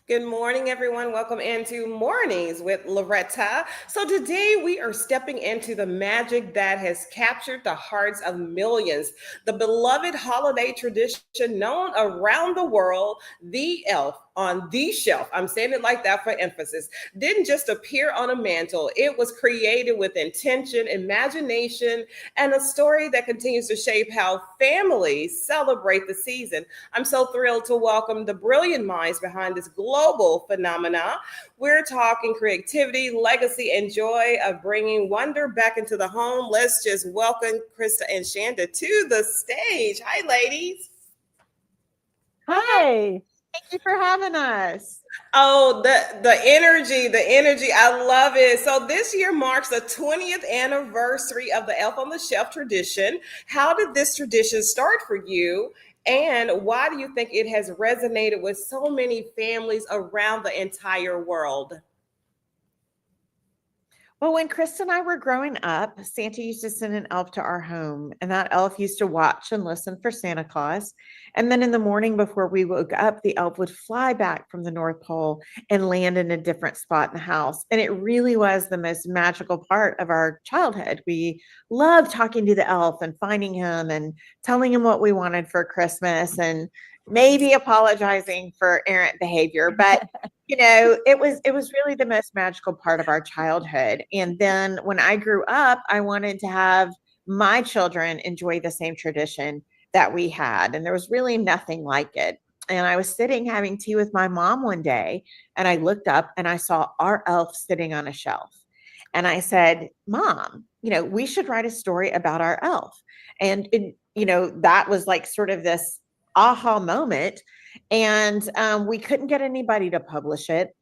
Good morning, everyone. Welcome into Mornings with Loretta. So, today we are stepping into the magic that has captured the hearts of millions. The beloved holiday tradition known around the world, the elf on the shelf. I'm saying it like that for emphasis. Didn't just appear on a mantle, it was created with intention, imagination, and a story that continues to shape how families celebrate the season. I'm so thrilled to welcome the brilliant minds behind this global phenomena. We're talking creativity, legacy, and joy of bringing wonder back into the home. Let's just welcome Christa and Chanda to the stage. Hi, ladies. Hi, thank you for having us. Oh, the energy. I love it. So this year marks the 20th anniversary of the Elf on the Shelf tradition. How did this tradition start for you? And why do you think it has resonated with so many families around the entire world? Well, when Chris and I were growing up, Santa used to send an elf to our home, and that elf used to watch and listen for Santa Claus. And then in the morning before we woke up, the elf would fly back from the North Pole and land in a different spot in the house. And it really was the most magical part of our childhood. We loved talking to the elf and finding him and telling him what we wanted for Christmas and maybe apologizing for errant behavior. But it was really the most magical part of our childhood. And then when I grew up, I wanted to have my children enjoy the same tradition that we had, and there was really nothing like it. And I was sitting having tea with my mom one day, and I looked up and I saw our elf sitting on a shelf. And I said, Mom, we should write a story about our elf. And that was like sort of this aha moment. And we couldn't get anybody to publish it.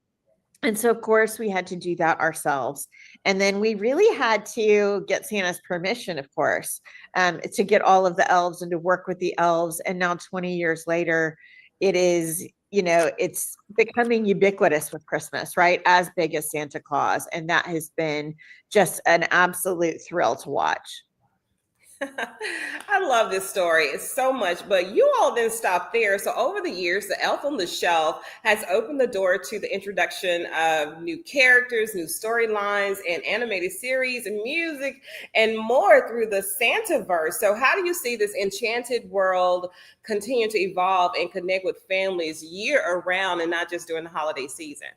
And so, of course, we had to do that ourselves. And then we really had to get Santa's permission, of course, to get all of the elves and to work with the elves. And now, 20 years later, it's becoming ubiquitous with Christmas, right? As big as Santa Claus. And that has been just an absolute thrill to watch. I love this story so much, but you all didn't stop there. So, over the years, the Elf on the Shelf has opened the door to the introduction of new characters, new storylines, and animated series, and music, and more through the Santaverse. So, how do you see this enchanted world continue to evolve and connect with families year around and not just during the holiday season?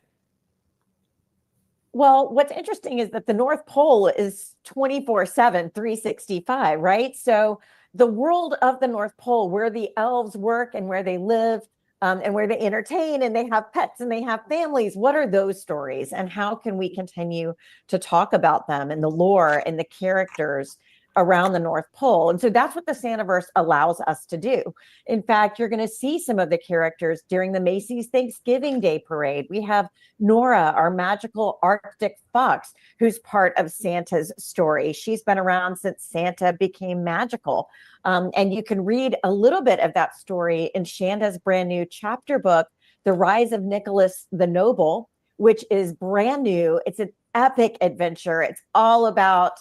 Well, what's interesting is that the North Pole is 24/7, 365, right? So the world of the North Pole, where the elves work and where they live, and where they entertain and they have pets and they have families, what are those stories? And how can we continue to talk about them and the lore and the characters around the North Pole? And so that's what the Santaverse allows us to do. In fact, you're going to see some of the characters during the Macy's Thanksgiving Day Parade. We have Nora, our magical Arctic fox, who's part of Santa's story. She's been around since Santa became magical. And you can read a little bit of that story in Shanda's brand new chapter book, The Rise of Nicholas the Noble, which is brand new. It's an epic adventure. It's all about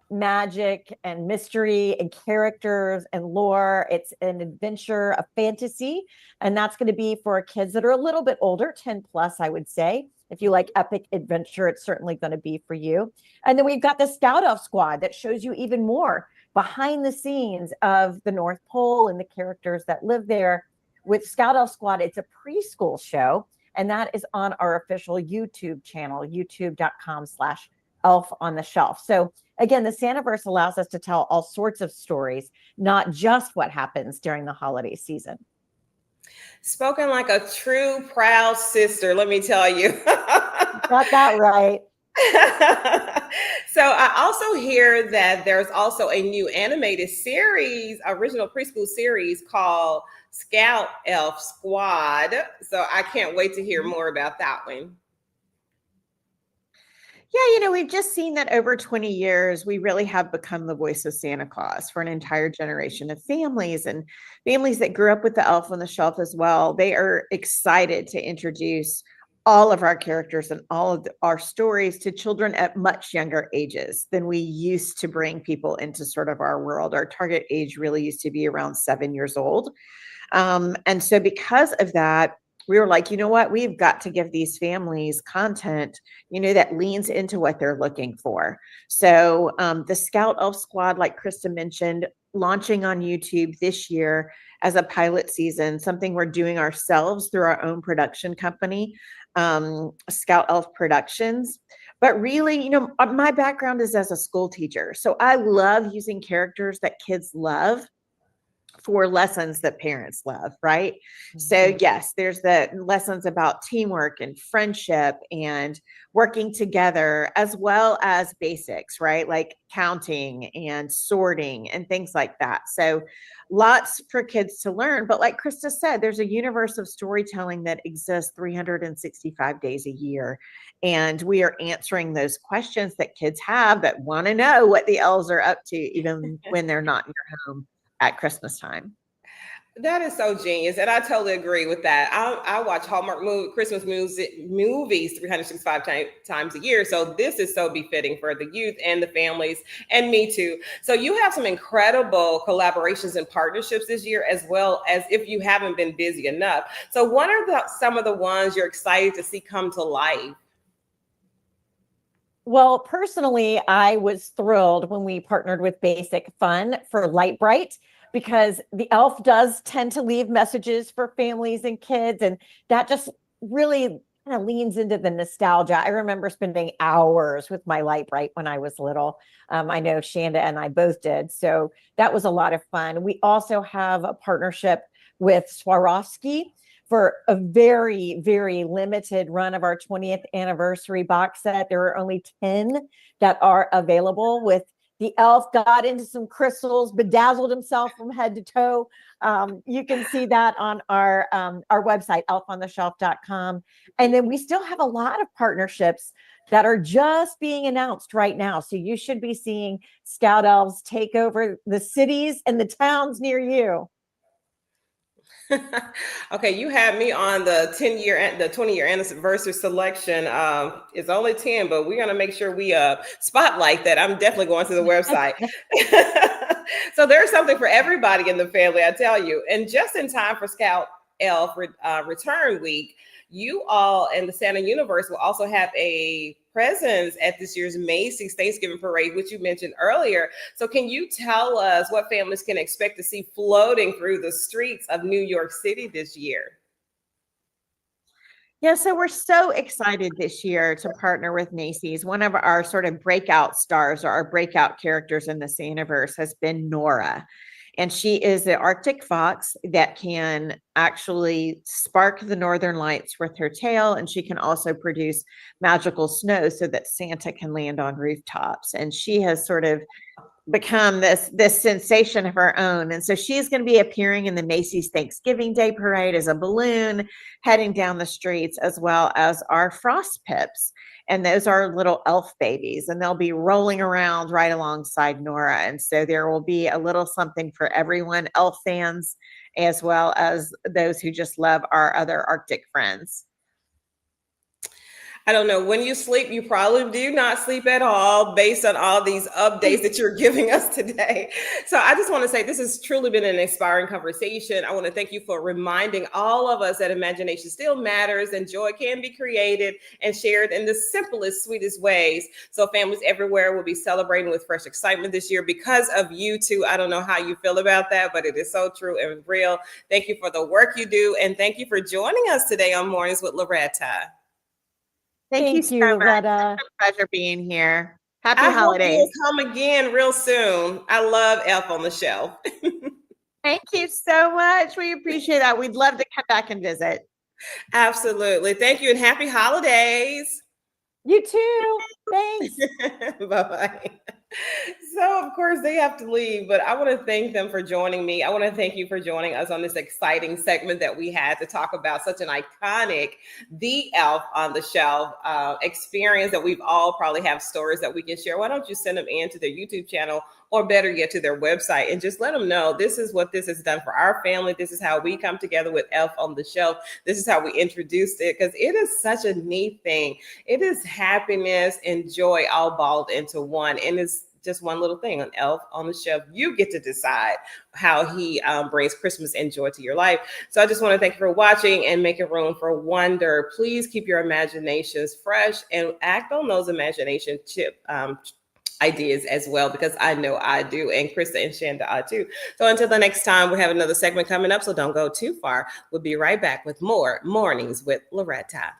magic and mystery and characters and lore. It's an adventure, a fantasy, and that's going to be for kids that are a little bit older, 10 plus, I would say. If you like epic adventure, it's certainly going to be for you. And then we've got the Scout Elf Squad that shows you even more behind the scenes of the North Pole and the characters that live there. With Scout Elf Squad, it's a preschool show, and that is on our official YouTube channel, youtube.com/elf on the shelf. So again, the Santaverse allows us to tell all sorts of stories, not just what happens during the holiday season. Spoken like a true proud sister, let me tell you. Got that right. So I also hear that there's also a new animated series, original preschool series called Scout Elf Squad. So I can't wait to hear more about that one. Yeah, we've just seen that over 20 years, we really have become the voice of Santa Claus for an entire generation of families and families that grew up with the elf on the shelf as well. They are excited to introduce all of our characters and all of our stories to children at much younger ages than we used to bring people into sort of our world. Our target age really used to be around 7 years old. And so because of that, we were like, you know what, we've got to give these families content, that leans into what they're looking for. So the Scout Elf Squad, like Christa mentioned, launching on YouTube this year as a pilot season, something we're doing ourselves through our own production company, Scout Elf Productions. But really, my background is as a school teacher. So I love using characters that kids love for lessons that parents love, right? So yes, there's the lessons about teamwork and friendship and working together, as well as basics, right? Like counting and sorting and things like that. So lots for kids to learn. But like Christa said, there's a universe of storytelling that exists 365 days a year. And we are answering those questions that kids have that want to know what the elves are up to, even when they're not in your home at Christmas time. That is so genius, and I totally agree with that. I watch Hallmark Christmas movies 365 times a year, so this is so befitting for the youth and the families, and me too. So you have some incredible collaborations and partnerships this year, as well as if you haven't been busy enough. So what are some of the ones you're excited to see come to life? Well, personally, I was thrilled when we partnered with Basic Fun for Light Bright, because the elf does tend to leave messages for families and kids, and that just really kind of leans into the nostalgia. I remember spending hours with my Light Bright when I was little. I know Chanda and I both did, so that was a lot of fun. We also have a partnership with Swarovski for a very, very limited run of our 20th anniversary box set. There are only 10 that are available. With the elf got into some crystals, bedazzled himself from head to toe. You can see that on our website, elfontheshelf.com. And then we still have a lot of partnerships that are just being announced right now. So you should be seeing Scout Elves take over the cities and the towns near you. Okay, you had me on the 20-year anniversary selection. It's only 10, but we're gonna make sure we spotlight that. I'm definitely going to the website. So there's something for everybody in the family, I tell you. And just in time for Scout Elf Return Week, you all and the Santa Universe will also have a presence at this year's Macy's Thanksgiving Parade, which you mentioned earlier. So can you tell us what families can expect to see floating through the streets of New York City this year? Yeah, so we're so excited this year to partner with Macy's. One of our sort of breakout stars, or our breakout characters in the Santaverse, has been Nora. And she is the Arctic fox that can actually spark the northern lights with her tail. And she can also produce magical snow so that Santa can land on rooftops. And she has sort of become this sensation of her own. And so she's going to be appearing in the Macy's Thanksgiving Day Parade as a balloon heading down the streets, as well as our Frost Pips. And those are little elf babies, and they'll be rolling around right alongside Nora. And so there will be a little something for everyone, elf fans, as well as those who just love our other Arctic friends. I don't know. When you sleep, you probably do not sleep at all based on all these updates that you're giving us today. So I just want to say this has truly been an inspiring conversation. I want to thank you for reminding all of us that imagination still matters and joy can be created and shared in the simplest, sweetest ways. So families everywhere will be celebrating with fresh excitement this year because of you two. I don't know how you feel about that, but it is so true and real. Thank you for the work you do. And thank you for joining us today on Mornings with Loretta. Thank you so much. Loretta. It's a pleasure being here. Happy I holidays. hope you'll come again real soon. I love Elf on the Shelf. Thank you so much. We appreciate that. We'd love to come back and visit. Absolutely. Thank you and happy holidays. You too. Thanks. Bye-bye. So, of course, they have to leave, but I want to thank them for joining me. I want to thank you for joining us on this exciting segment that we had to talk about such an iconic, the Elf on the Shelf experience that we've all probably have stories that we can share. Why don't you send them into their YouTube channel, or better yet, to their website, and just let them know this is what this has done for our family. This is how we come together with Elf on the Shelf. This is how we introduced it, because it is such a neat thing. It is happiness and joy all balled into one. And it's just one little thing, an elf on the shelf. You get to decide how he brings Christmas and joy to your life. So I just want to thank you for watching and making room for wonder. Please keep your imaginations fresh and act on those imagination ideas as well, because I know I do, and Christa and Chanda A too. So until the next time, we have another segment coming up, so don't go too far. We'll be right back with more Mornings with Loretta.